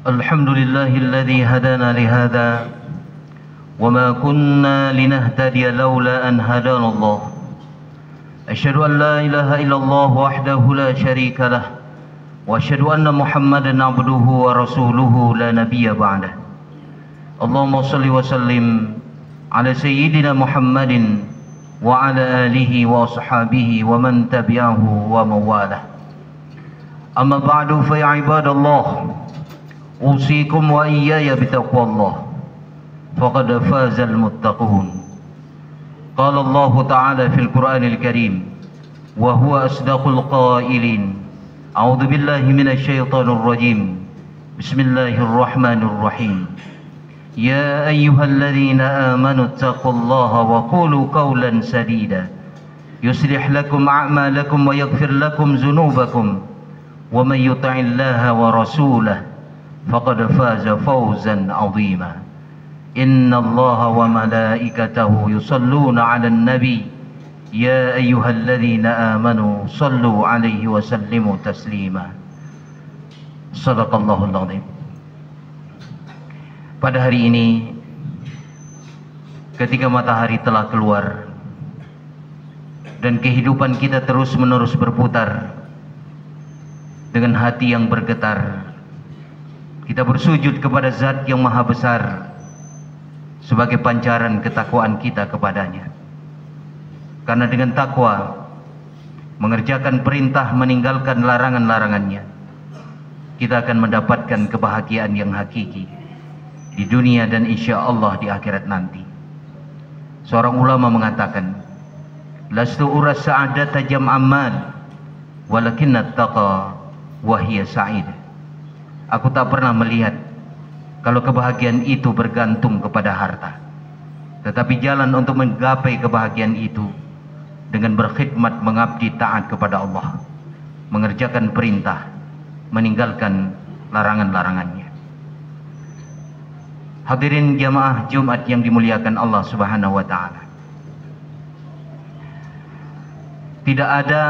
الحمد لله الذي هدانا لهذا وما كنا لنهتدي لولا أن هدانا الله. أشهد أن لا إله إلا الله وحده لا شريك له وأشهد أن محمدا عبده ورسوله لا نبي بعده. اللهم صل وسلم على سيدنا محمد وعلى آله وأصحابه ومن تبعه ومن والاه. أما بعد فيا عباد الله أوصيكم وإياي بتقوى الله فقد فاز المتقون. قال الله تعالى في القرآن الكريم وهو أصدق القائلين أعوذ بالله من الشيطان الرجيم بسم الله الرحمن الرحيم يا أيها الذين آمنوا اتقوا الله وقولوا قولا سديدا يصلح لكم أعمالكم ويغفر لكم ذنوبكم ومن يطع الله ورسوله فقد فاز فوزا عظيما. إن الله وملائكته يصلون على النبي يا أيها الذين آمنوا صلوا عليه وسلموا تسليما. صدق الله العظيم. Pada hari ini ketika matahari telah keluar dan kehidupan kita terus-menerus berputar dengan hati yang bergetar, kita bersujud kepada Zat yang Maha Besar sebagai pancaran ketakwaan kita kepadanya. Karena dengan takwa, mengerjakan perintah, meninggalkan larangan-larangannya, kita akan mendapatkan kebahagiaan yang hakiki di dunia dan insya Allah di akhirat nanti. Seorang ulama mengatakan, lastu uras sa'adata jam'amal walakinnat taqa wahiyya sa'id. Aku tak pernah melihat kalau kebahagiaan itu bergantung kepada harta, tetapi jalan untuk menggapai kebahagiaan itu dengan berkhidmat, mengabdi, taat kepada Allah, mengerjakan perintah, meninggalkan larangan-larangannya. Hadirin jamaah Jumat yang dimuliakan Allah Subhanahu wa taala. Tidak ada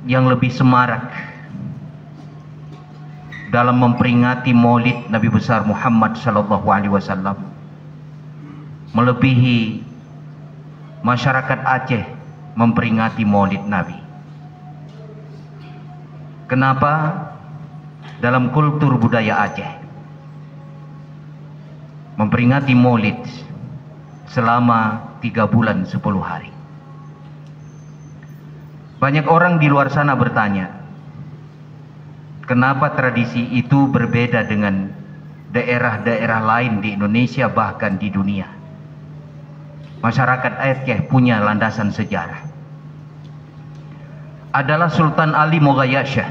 yang lebih semarak dalam memperingati Maulid Nabi besar Muhammad sallallahu alaihi wasallam melebihi masyarakat Aceh memperingati Maulid Nabi. Kenapa? Dalam kultur budaya Aceh memperingati Maulid selama 3 bulan 10 hari. Banyak orang di luar sana bertanya, kenapa tradisi itu berbeda dengan daerah-daerah lain di Indonesia bahkan di dunia? Masyarakat Aceh punya landasan sejarah. Adalah Sultan Ali Moghayasyah.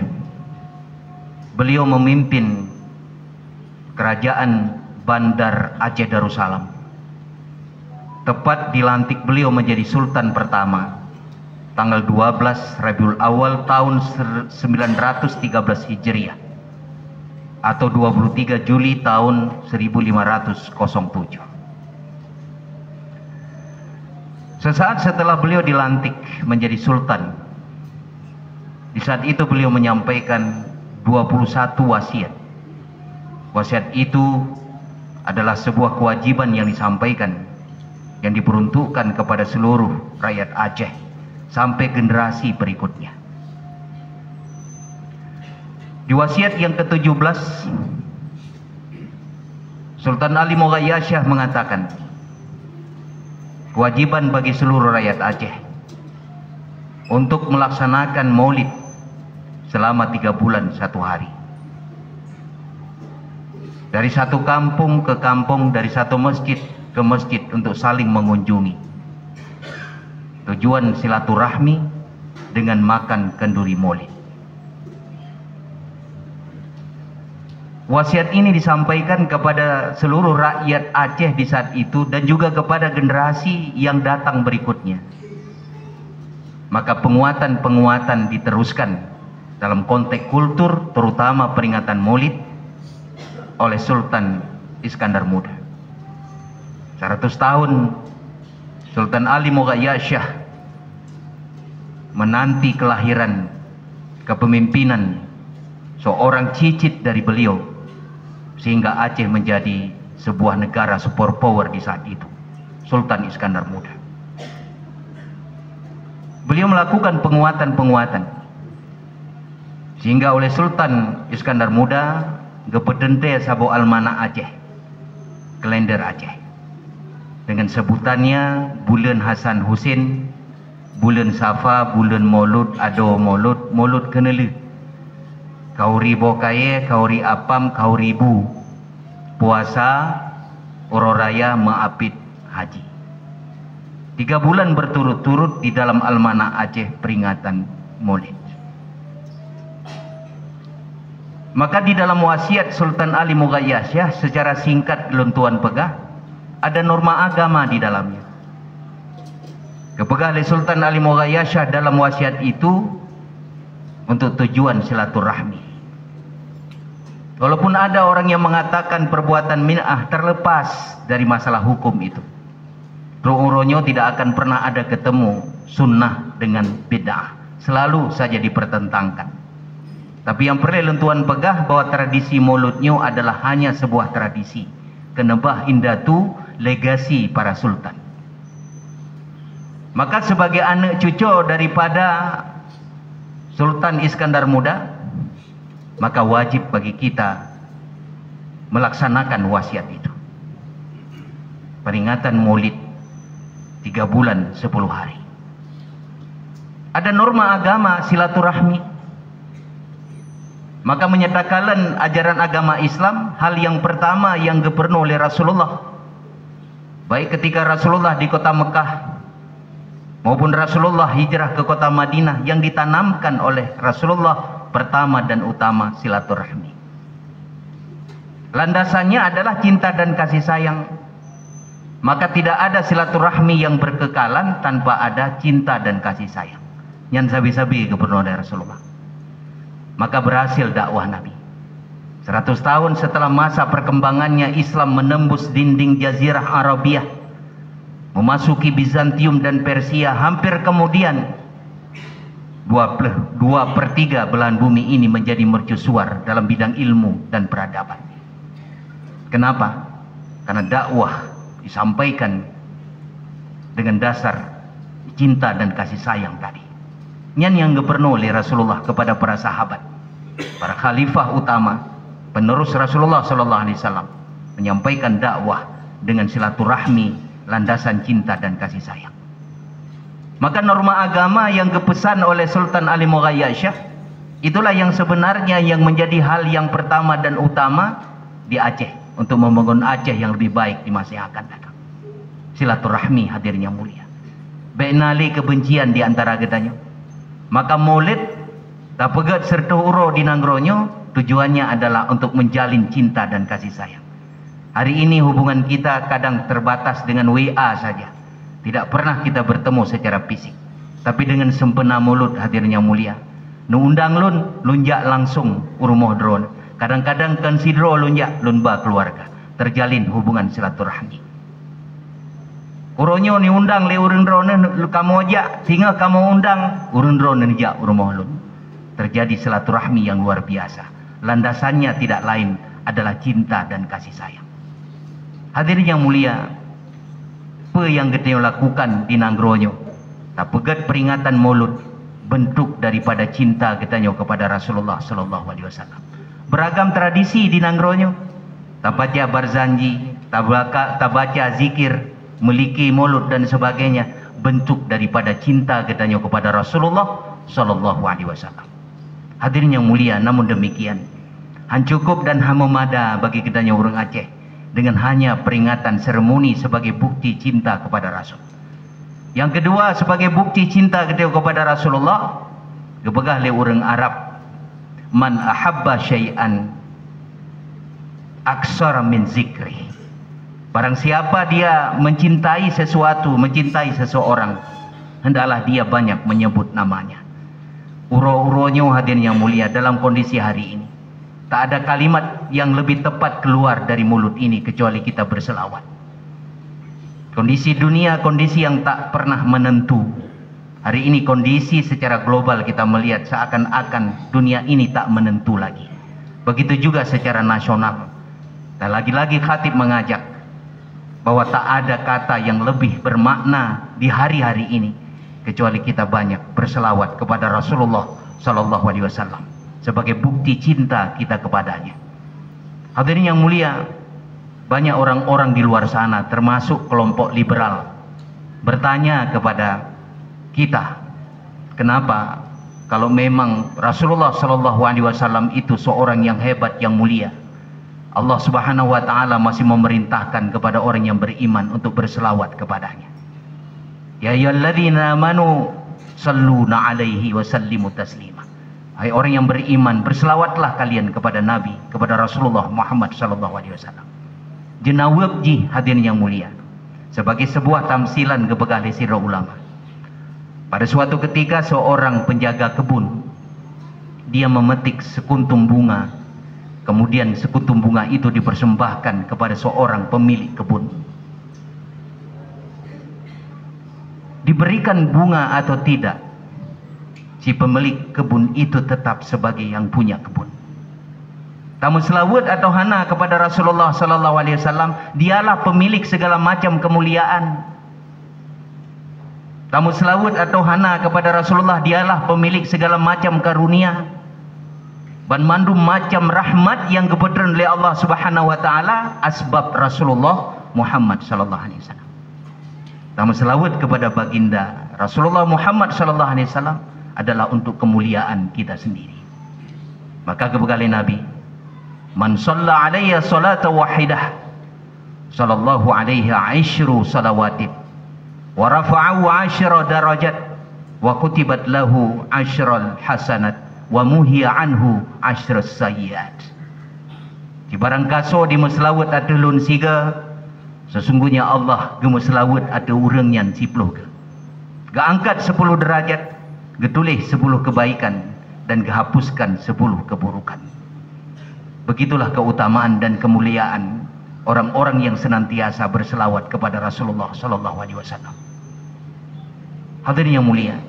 Beliau memimpin kerajaan Bandar Aceh Darussalam. Tepat dilantik beliau menjadi sultan pertama tanggal 12 Rabiul Awal tahun 913 Hijriah atau 23 Juli tahun 1507. Sesaat setelah beliau dilantik menjadi sultan, di saat itu beliau menyampaikan 21 wasiat. Wasiat itu adalah sebuah kewajiban yang disampaikan, yang diperuntukkan kepada seluruh rakyat Aceh sampai generasi berikutnya. Di wasiat yang ke-17, Sultan Ali Moghayasyah mengatakan, kewajiban bagi seluruh rakyat Aceh untuk melaksanakan Maulid selama 3 bulan 1 hari. Dari satu kampung ke kampung, dari satu masjid ke masjid untuk saling mengunjungi. Tujuan silaturahmi dengan makan kenduri Maulid. Wasiat ini disampaikan kepada seluruh rakyat Aceh di saat itu dan juga kepada generasi yang datang berikutnya. Maka penguatan-penguatan diteruskan dalam konteks kultur, terutama peringatan Maulid oleh Sultan Iskandar Muda. 100 tahun Sultan Ali Moghayasyah menanti kelahiran kepemimpinan seorang cicit dari beliau, sehingga Aceh menjadi sebuah negara superpower di saat itu, Sultan Iskandar Muda. Beliau melakukan penguatan-penguatan sehingga oleh Sultan Iskandar Muda gepedente sabo almana Aceh, kalender Aceh, dengan sebutannya bulan Hasan Husin, bulan Safa, bulan Maulud, ado Maulud, Maulud kenelu, kauri bokaye, kauri apam, kauri bu, puasa, ororaya, maapit, haji. 3 bulan berturut-turut di dalam almana Aceh peringatan Maulid. Maka di dalam wasiat Sultan Ali Moghayyasah secara singkat Tuan Pegah, ada norma agama di dalamnya. Kepegah oleh Sultan Ali Moghayyasah dalam wasiat itu untuk tujuan silaturahmi. Walaupun ada orang yang mengatakan perbuatan min'ah terlepas dari masalah hukum itu, Ru'uronyo tidak akan pernah ada ketemu sunnah dengan bid'ah, selalu saja dipertentangkan. Tapi yang perlu Tuan Pegah bahwa tradisi mauludnya adalah hanya sebuah tradisi, kenebah indatu legasi para sultan. Maka sebagai anak cucu daripada Sultan Iskandar Muda, maka wajib bagi kita melaksanakan wasiat itu. Peringatan Maulid 3 bulan 10 hari. Ada norma agama silaturahmi. Maka menyatakan ajaran agama Islam, hal yang pertama yang dipernu oleh Rasulullah, baik ketika Rasulullah di kota Mekah maupun Rasulullah hijrah ke kota Madinah, yang ditanamkan oleh Rasulullah pertama dan utama silaturahmi. Landasannya adalah cinta dan kasih sayang. Maka tidak ada silaturahmi yang berkekalan tanpa ada cinta dan kasih sayang. Yang sabi-sabi keperluan dari Rasulullah. Maka berhasil dakwah Nabi. 100 tahun setelah masa perkembangannya Islam menembus dinding Jazirah Arabiah, memasuki Bizantium dan Persia, hampir kemudian 2/3 belahan bumi ini menjadi mercusuar dalam bidang ilmu dan peradaban. Kenapa? Karena dakwah disampaikan dengan dasar cinta dan kasih sayang tadi. Yang dipernu oleh Rasulullah kepada para sahabat, para khalifah utama, penerus Rasulullah SAW, menyampaikan dakwah dengan silaturahmi, landasan cinta dan kasih sayang. Maka norma agama yang dipesan oleh Sultan Ali Moghayyasah, itulah yang sebenarnya yang menjadi hal yang pertama dan utama di Aceh, untuk membangun Aceh yang lebih baik di masa yang akan datang. Silaturahmi hadirnya mulia, benali kebencian di antara gedanya. Maka Maulid tapegat serta uro di nangronyo, tujuannya adalah untuk menjalin cinta dan kasih sayang. Hari ini hubungan kita kadang terbatas dengan WA saja, tidak pernah kita bertemu secara fisik. Tapi dengan sempena Maulud hadirnya mulia, nu undang lun lunjak langsung urumoh drone. Kadang-kadang konsidro lunjak lunba keluarga, terjalin hubungan silaturahmi. Uronyo ni undang le urun drone kamu aja, sehingga kamu undang urun drone nija urumoh lun. Terjadi silaturahmi yang luar biasa. Landasannya tidak lain adalah cinta dan kasih sayang. Hadirin yang mulia, apa yang kita lakukan di Nangronyo, tak pegat peringatan Maulud, bentuk daripada cinta kita kepada Rasulullah Sallallahu Alaihi Wasallam. Beragam tradisi di Nangronyo, tak baca barzanji, tak baca zikir, meliki Maulud dan sebagainya, bentuk daripada cinta kita kepada Rasulullah Sallallahu Alaihi Wasallam. Hadirin yang mulia, namun demikian, cukup dan hamamada bagi kita orang Aceh dengan hanya peringatan seremoni sebagai bukti cinta kepada Rasul. Yang kedua, sebagai bukti cinta kita kepada Rasulullah, kebegah le orang Arab, man ahabba syai'an aksara min zikri. Barang siapa dia mencintai sesuatu, mencintai seseorang, hendaklah dia banyak menyebut namanya. Uro-uronyo hadirin yang mulia, dalam kondisi hari ini tak ada kalimat yang lebih tepat keluar dari mulut ini kecuali kita berselawat. Kondisi dunia, kondisi yang tak pernah menentu. Hari ini kondisi secara global kita melihat seakan-akan dunia ini tak menentu lagi. Begitu juga secara nasional. Nah, lagi-lagi khatib mengajak bahwa tak ada kata yang lebih bermakna di hari-hari ini kecuali kita banyak berselawat kepada Rasulullah Sallallahu Alaihi Wasallam sebagai bukti cinta kita kepadanya. Hadirin yang mulia, banyak orang-orang di luar sana termasuk kelompok liberal bertanya kepada kita, kenapa kalau memang Rasulullah Sallallahu Alaihi Wasallam itu seorang yang hebat, yang mulia, Allah Subhanahu wa taala masih memerintahkan kepada orang yang beriman untuk berselawat kepadanya. Ya ayyuhalladzina amanu shalluna alaihi wa sallimu taslima. Hai orang yang beriman, berselawatlah kalian kepada Nabi, kepada Rasulullah Muhammad sallallahu alaihi wasallam. Jenawabji hadirin yang mulia, sebagai sebuah tamsilan kebegali sirah ulama. Pada suatu ketika seorang penjaga kebun, dia memetik sekuntum bunga. Kemudian sekutum bunga itu dipersembahkan kepada seorang pemilik kebun. Diberikan bunga atau tidak, si pemilik kebun itu tetap sebagai yang punya kebun. Tamu selawat atau hana kepada Rasulullah Sallallahu Alaihi Wasallam, dialah pemilik segala macam kemuliaan. Tamu selawat atau hana kepada Rasulullah, dialah pemilik segala macam karunia. Banmandum macam rahmat yang diberikan oleh Allah Subhanahu wa taala asbab Rasulullah Muhammad sallallahu alaihi wasallam. Tamu selawat kepada baginda Rasulullah Muhammad sallallahu alaihi wasallam adalah untuk kemuliaan kita sendiri. Maka kebegali Nabi, man shalla alayya salata wahidah sallallahu alaihi asyru salawatin wa rafa'ahu asyra darajat wa kutibat lahu asyral hasanat wa muhiya anhu asyrus sayyiat. Di barang kaso di meselawat ada lun siga, sesungguhnya Allah gemeselawat ada urang yang cipluh ke. Geangkat 10 derajat, getulih 10 kebaikan dan gehapuskan 10 keburukan. Begitulah keutamaan dan kemuliaan orang-orang yang senantiasa berselawat kepada Rasulullah sallallahu alaihi wasallam. Hadirin yang mulia,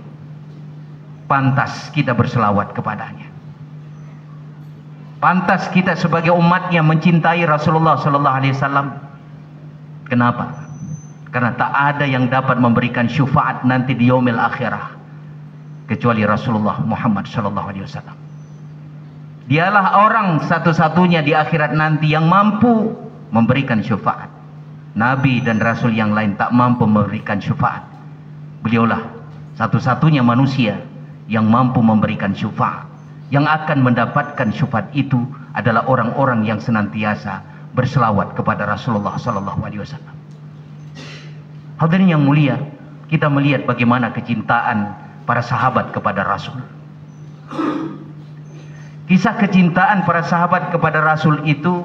pantas kita berselawat kepadanya. Pantas kita sebagai umatnya mencintai Rasulullah sallallahu alaihi wasallam. Kenapa? Karena tak ada yang dapat memberikan syafaat nanti di yaumil akhirah kecuali Rasulullah Muhammad sallallahu alaihi wasallam. Dialah orang satu-satunya di akhirat nanti yang mampu memberikan syafaat. Nabi dan rasul yang lain tak mampu memberikan syafaat. Beliaulah satu-satunya manusia yang mampu memberikan syafaat. Yang akan mendapatkan syafaat itu adalah orang-orang yang senantiasa berselawat kepada Rasulullah sallallahu alaihi wasallam. Hadirin yang mulia, kita melihat bagaimana kecintaan para sahabat kepada Rasul. Kisah kecintaan para sahabat kepada Rasul itu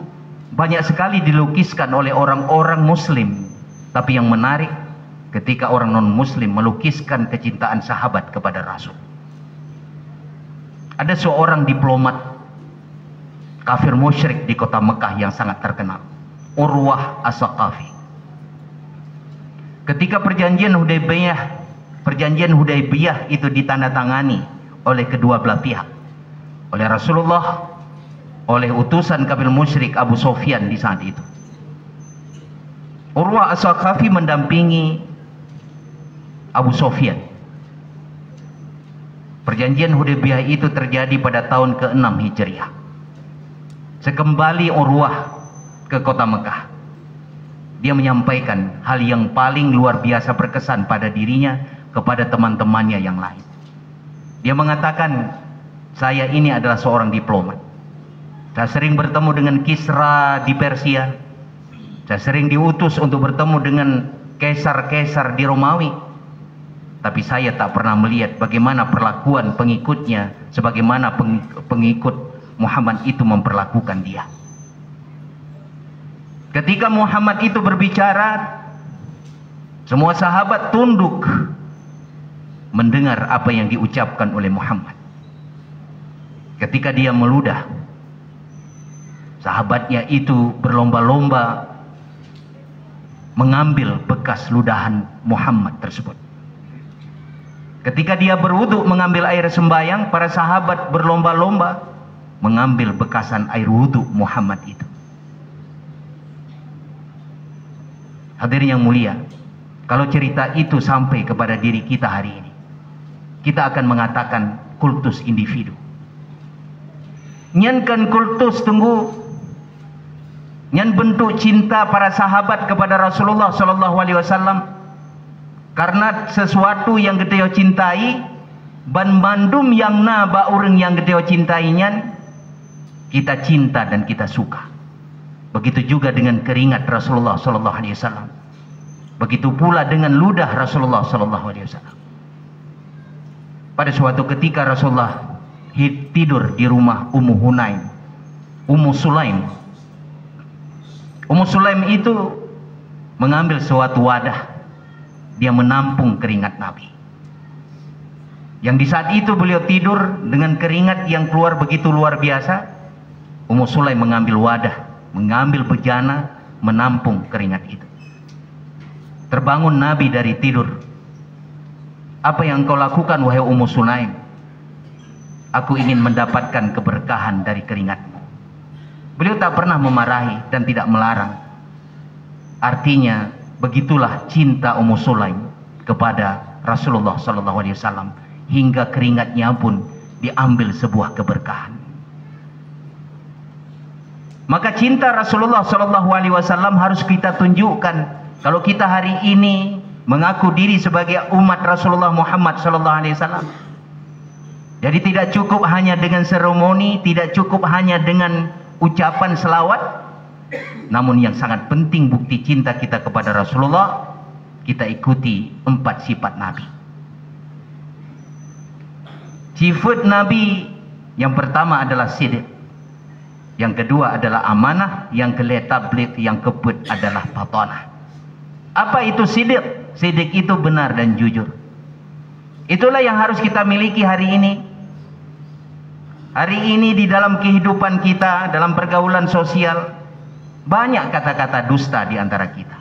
banyak sekali dilukiskan oleh orang-orang muslim. Tapi yang menarik, ketika orang non-muslim melukiskan kecintaan sahabat kepada Rasul. Ada seorang diplomat kafir musyrik di kota Mekah yang sangat terkenal, Urwah As-Saqafi. Ketika perjanjian Hudaybiyah itu ditandatangani oleh kedua belah pihak, oleh Rasulullah, oleh utusan kafir musyrik Abu Sufyan di saat itu. Urwah As-Saqafi mendampingi Abu Sufyan. Perjanjian Hudaybiyah itu terjadi pada tahun ke-6 Hijriah. Sekembali Urwah ke kota Mekah, dia menyampaikan hal yang paling luar biasa berkesan pada dirinya kepada teman-temannya yang lain. Dia mengatakan, saya ini adalah seorang diplomat. Saya sering bertemu dengan Kisra di Persia. Saya sering diutus untuk bertemu dengan kaisar-kaisar di Romawi. Tapi saya tak pernah melihat bagaimana perlakuan pengikutnya, sebagaimana pengikut Muhammad itu memperlakukan dia. Ketika Muhammad itu berbicara, semua sahabat tunduk mendengar apa yang diucapkan oleh Muhammad. Ketika dia meludah, sahabatnya itu berlomba-lomba mengambil bekas ludahan Muhammad tersebut. Ketika dia berwudu mengambil air sembayang, para sahabat berlomba-lomba mengambil bekasan air wudu Muhammad itu. Hadirin yang mulia, kalau cerita itu sampai kepada diri kita hari ini, kita akan mengatakan kultus individu. Nyan kan kultus tunggu, nyan bentuk cinta para sahabat kepada Rasulullah Sallallahu Alaihi Wasallam, karena sesuatu yang kita cintai, ban bandum yang na ba orang yang kita cintai nyan, kita cinta dan kita suka. Begitu juga dengan keringat Rasulullah Sallallahu Alaihi Wasallam. Begitu pula dengan ludah Rasulullah Sallallahu Alaihi Wasallam. Pada suatu ketika Rasulullah tidur di rumah Ummu Sulaim. Ummu Sulaim itu mengambil suatu wadah, dia menampung keringat Nabi. Yang di saat itu beliau tidur dengan keringat yang keluar begitu luar biasa, Ummu Sulaim mengambil wadah, mengambil bejana, menampung keringat itu. Terbangun Nabi dari tidur. Apa yang kau lakukan wahai Ummu Sulaim? Aku ingin mendapatkan keberkahan dari keringatmu. Beliau tak pernah memarahi dan tidak melarang. Artinya begitulah cinta Ummu Sulaim kepada Rasulullah Sallallahu Alaihi Wasallam, hingga keringatnya pun diambil sebuah keberkahan. Maka cinta Rasulullah Sallallahu Alaihi Wasallam harus kita tunjukkan. Kalau kita hari ini mengaku diri sebagai umat Rasulullah Muhammad Sallallahu Alaihi Wasallam, jadi tidak cukup hanya dengan seremoni, tidak cukup hanya dengan ucapan selawat, namun yang sangat penting bukti cinta kita kepada Rasulullah, kita ikuti 4 sifat Nabi. Sifat Nabi yang pertama adalah sidq. Yang kedua adalah amanah, yang tabligh, yang keempat adalah batanah. Apa itu sidq? Sidq itu benar dan jujur. Itulah yang harus kita miliki hari ini. Hari ini di dalam kehidupan kita, dalam pergaulan sosial, banyak kata-kata dusta di antara kita.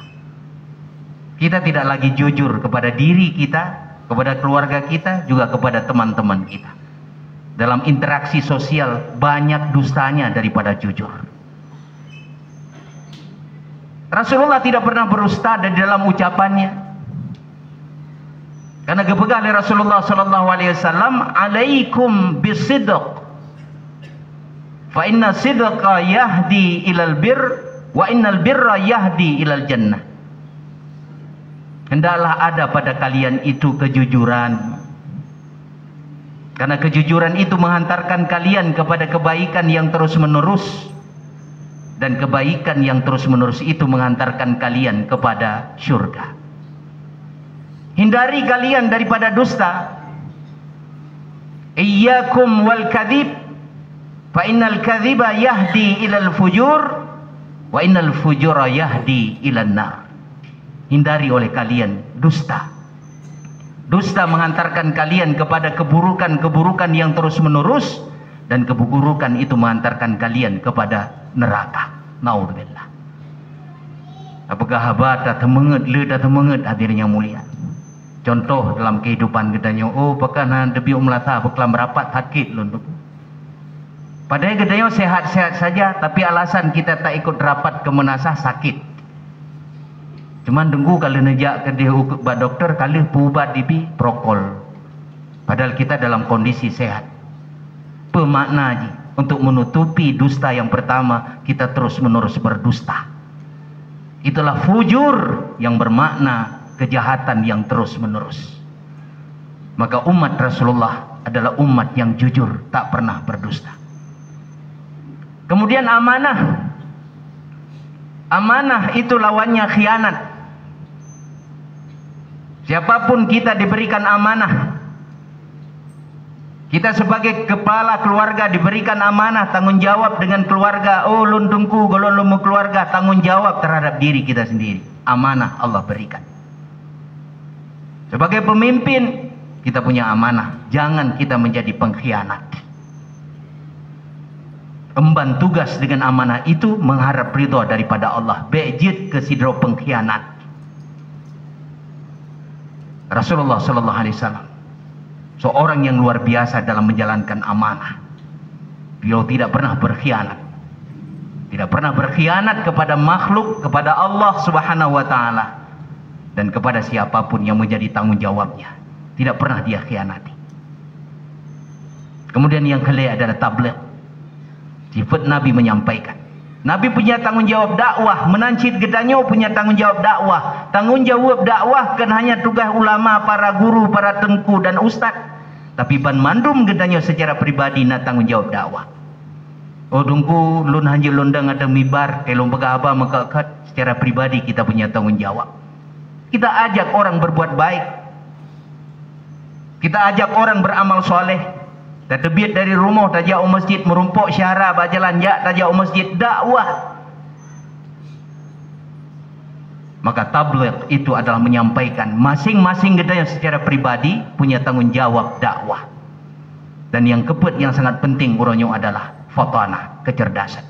Kita tidak lagi jujur kepada diri kita, kepada keluarga kita, juga kepada teman-teman kita. Dalam interaksi sosial banyak dustanya daripada jujur. Rasulullah tidak pernah berdusta di dalam ucapannya. Karena dipegang oleh Rasulullah Sallallahu Alaihi Wasallam, "Alaikum bisidq, fa inna sidqa yahdi ilal bir, wa innal birra yahdi ilal jannah." Hendaklah ada pada kalian itu kejujuran. Karena kejujuran itu menghantarkan kalian kepada kebaikan yang terus-menerus, dan kebaikan yang terus-menerus itu menghantarkan kalian kepada syurga. Hindari kalian daripada dusta. Iyyakum wal kadhib, fa innal kadhiba yahdi ilal fujur, wa innal fujura yahdi ilan nar. Hindari oleh kalian dusta. Dusta menghantarkan kalian kepada keburukan-keburukan yang terus-menerus, dan keburukan itu menghantarkan kalian kepada neraka. Naudzubillah. Apakah habat temenget leda temenget hadirin yang mulia. Contoh dalam kehidupan kita nyo, oh pakana debi umlata beklam rapat sakit lho. Padahal kita sehat-sehat saja, tapi alasan kita tak ikut rapat ke menasah sakit. Cuman tunggu kalau nejak ke dia ubat dokter, kali pubat dipi prokol. Padahal kita dalam kondisi sehat. Pemakna ji, untuk menutupi dusta yang pertama, kita terus-menerus berdusta. Itulah fujur yang bermakna kejahatan yang terus-menerus. Maka umat Rasulullah adalah umat yang jujur, tak pernah berdusta. Kemudian amanah. Amanah itu lawannya khianat. Siapapun kita diberikan amanah. Kita sebagai kepala keluarga diberikan amanah, tanggung jawab dengan keluarga. Oh luntungku, golong lumu keluarga, tanggung jawab terhadap diri kita sendiri. Amanah Allah berikan. Sebagai pemimpin, kita punya amanah. Jangan kita menjadi pengkhianat. Emban tugas dengan amanah itu mengharap ridho daripada Allah. Bejit ke sidro pengkhianat. Rasulullah Sallallahu Alaihi Wasallam seorang yang luar biasa dalam menjalankan amanah. Beliau tidak pernah berkhianat. tidak pernah berkhianat kepada makhluk, kepada Allah Subhanahu wa taala, dan kepada siapapun yang menjadi tanggung jawabnya. Tidak pernah dia khianati. Kemudian yang kedua adalah tabligh. Sifat Nabi menyampaikan. Nabi punya tanggung jawab dakwah. Menancit gedanyo punya tanggung jawab dakwah. Tanggung jawab dakwah kan hanya tugas ulama, para guru, para tengku dan ustaz. Tapi ban mandum gedanyo secara pribadi na tanggung jawab dakwah. Oh dungku lun hanjil londang ada mibar kalau begaba maka secara pribadi kita punya tanggung jawab. Kita ajak orang berbuat baik. Kita ajak orang beramal soleh. Dan tebiat dari rumah tajak masjid merumpuk syara berjalan jak tajak masjid dakwah. Maka tabligh itu adalah menyampaikan. Masing-masing kita yang secara pribadi punya tanggung jawab dakwah. Dan yang yang sangat penting uronyo adalah fatanah, kecerdasan.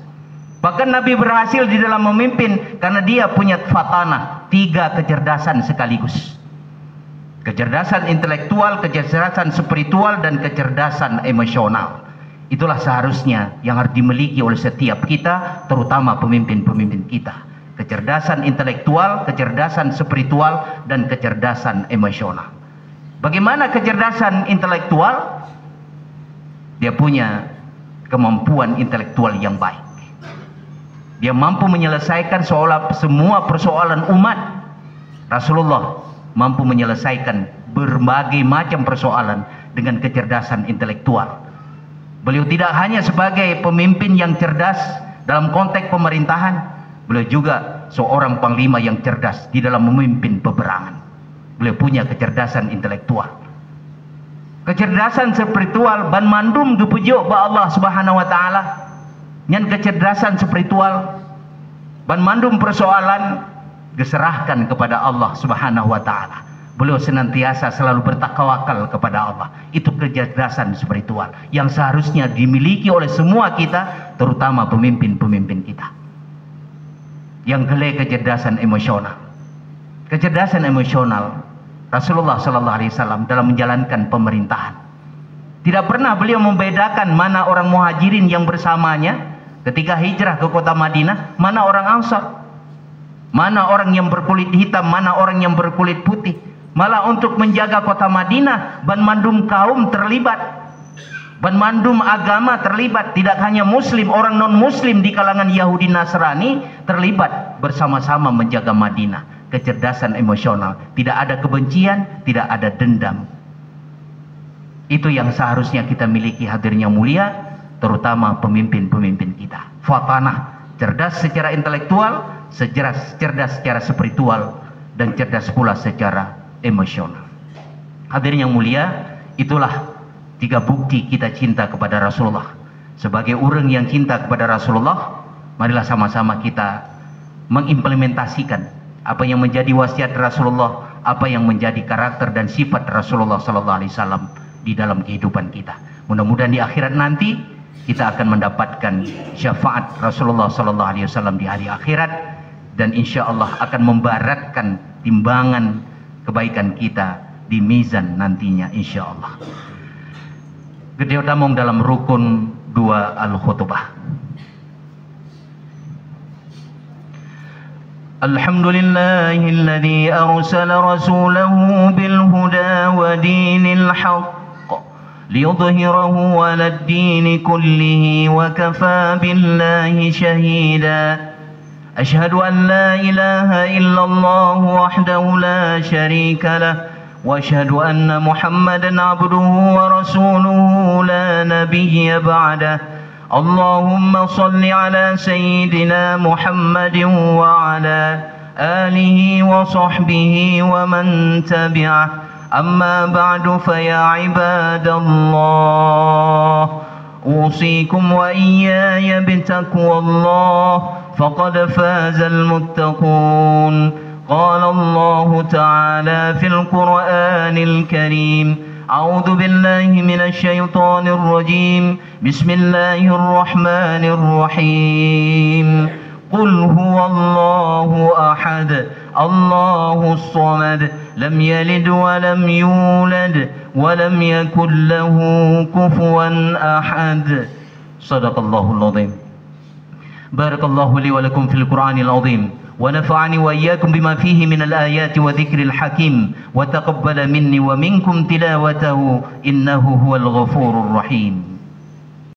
Bahkan Nabi berhasil di dalam memimpin karena dia punya fatanah, 3 kecerdasan sekaligus. Kecerdasan intelektual, kecerdasan spiritual, dan kecerdasan emosional. Itulah seharusnya yang harus dimiliki oleh setiap kita, terutama pemimpin-pemimpin kita. Kecerdasan intelektual, kecerdasan spiritual, dan kecerdasan emosional. Bagaimana kecerdasan intelektual? Dia punya kemampuan intelektual yang baik. Dia mampu menyelesaikan semua persoalan umat. Rasulullah mampu menyelesaikan berbagai macam persoalan dengan kecerdasan intelektual. Beliau tidak hanya sebagai pemimpin yang cerdas dalam konteks pemerintahan, beliau juga seorang panglima yang cerdas di dalam memimpin peperangan. Beliau punya kecerdasan intelektual. Kecerdasan spiritual ban mandum gepujuk ba Allah Subhanahu wa taala. Nyan kecerdasan spiritual ban mandum persoalan diserahkan kepada Allah Subhanahu wa taala. Beliau senantiasa selalu bertawakal kepada Allah. Itu kecerdasan spiritual yang seharusnya dimiliki oleh semua kita, terutama pemimpin-pemimpin kita. Yang kedua, kecerdasan emosional. Kecerdasan emosional Rasulullah sallallahu alaihi wasallam dalam menjalankan pemerintahan. Tidak pernah beliau membedakan mana orang muhajirin yang bersamanya ketika hijrah ke kota Madinah, mana orang Ansar. Mana orang yang berkulit hitam, mana orang yang berkulit putih. Malah untuk menjaga kota Madinah, ban mandum kaum terlibat. Ban mandum agama terlibat. Tidak hanya muslim, orang non muslim di kalangan Yahudi Nasrani terlibat bersama-sama menjaga Madinah. Kecerdasan emosional. Tidak ada kebencian, tidak ada dendam. Itu yang seharusnya kita miliki, hadirnya mulia, terutama pemimpin-pemimpin kita. Fatanah, cerdas secara intelektual, cerdas secara spiritual, dan cerdas pula secara emosional. Hadirin yang mulia, itulah 3 bukti kita cinta kepada Rasulullah. Sebagai orang yang cinta kepada Rasulullah, marilah sama-sama kita mengimplementasikan apa yang menjadi wasiat Rasulullah, apa yang menjadi karakter dan sifat Rasulullah sallallahu alaihi wasallam di dalam kehidupan kita. Mudah-mudahan di akhirat nanti kita akan mendapatkan syafaat Rasulullah sallallahu alaihi wasallam di hari akhirat, dan insya Allah akan membaratkan timbangan kebaikan kita di mizan nantinya insya Allah. Gede utamong dalam rukun 2 al-khutbah. Alhamdulillahilladzi arsala rasulahu bil huda wa dinil haqq liyudhhirahu 'alad dini kullihi wa kafaa billahi shahida. Ashhadu an la ilaha illallah wahdahu la sharika lah wa ashhadu anna Muhammadan 'abduhu wa rasuluhu la nabiyya ba'dah. Allahumma salli ala sayyidina Muhammadin wa ala alihi wa sahbihi wa man tabi'ah. Amma ba'du fa ya ibadallah, usikum wa iyaya bitaqwallah faqad fazal muttaqun. Qala Allah ta'ala fil Qur'anil Karim. أعوذ بالله من الشيطان الرجيم. بسم الله الرحمن الرحيم. قل هو الله أحد الله الصمد لم يلد ولم يولد ولم يكن له كفوا أحد. صدق الله العظيم. Barakallahu li wa lakum fil Qur'anil azim wa nafa'ani wa iyyakum bima fihi minal ayati wa dzikril hakim wa taqabbala minni wa minkum tilawatahu innahu huwal ghafurur rahim.